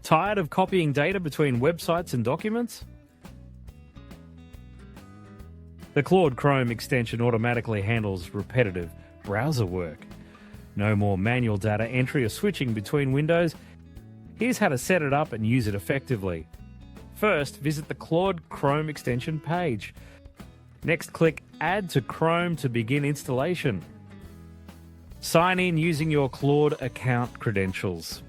Tired of copying data between websites and documents? The Claude Chrome extension automatically handles repetitive browser work. No more manual data entry or switching between windows. Here's how to set it up and use it effectively. First, visit the Claude Chrome extension page. Next, click Add to Chrome to begin installation. Sign in using your Claude account credentials.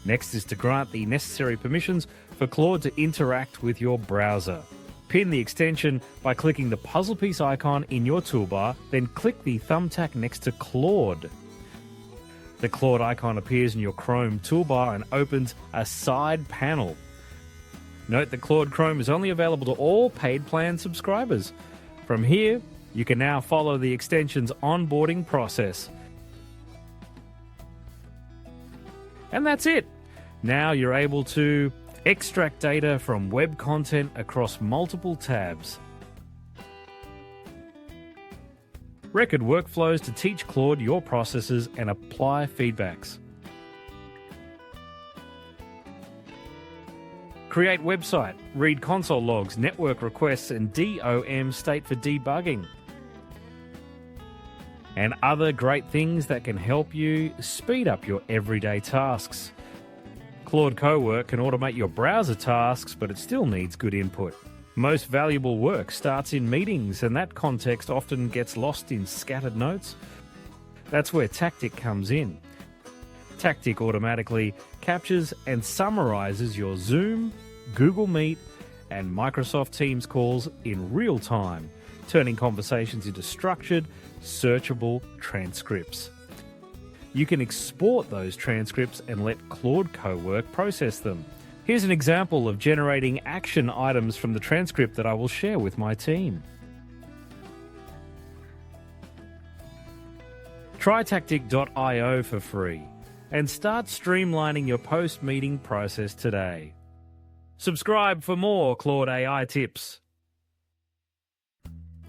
Next is to grant the necessary permissions for Claude to interact with your browser. Pin the extension by clicking the puzzle piece icon in your toolbar, then click the thumbtack next to Claude. The Claude icon appears in your Chrome toolbar and opens a side panel. Note that Claude Chrome is only available to all paid plan subscribers. From here, you can now follow the extension's onboarding process. And that's it. Now you're able to extract data from web content across multiple tabs. Record workflows to teach Claude your processes and apply feedbacks. Create website, read console logs, network requests, and DOM state for debugging. And other great things that can help you speed up your everyday tasks. Claude Cowork can automate your browser tasks, but it still needs good input. Most valuable work starts in meetings, and that context often gets lost in scattered notes. That's where Tactiq comes in. Tactiq automatically captures and summarizes your Zoom, Google Meet, and Microsoft Teams calls in real time, turning conversations into structured, searchable transcripts. You can export those transcripts and let Claude Cowork process them. Here's an example of generating action items from the transcript that I will share with my team. Try Tactiq.io for free and start streamlining your post-meeting process today. Subscribe for more Claude AI tips.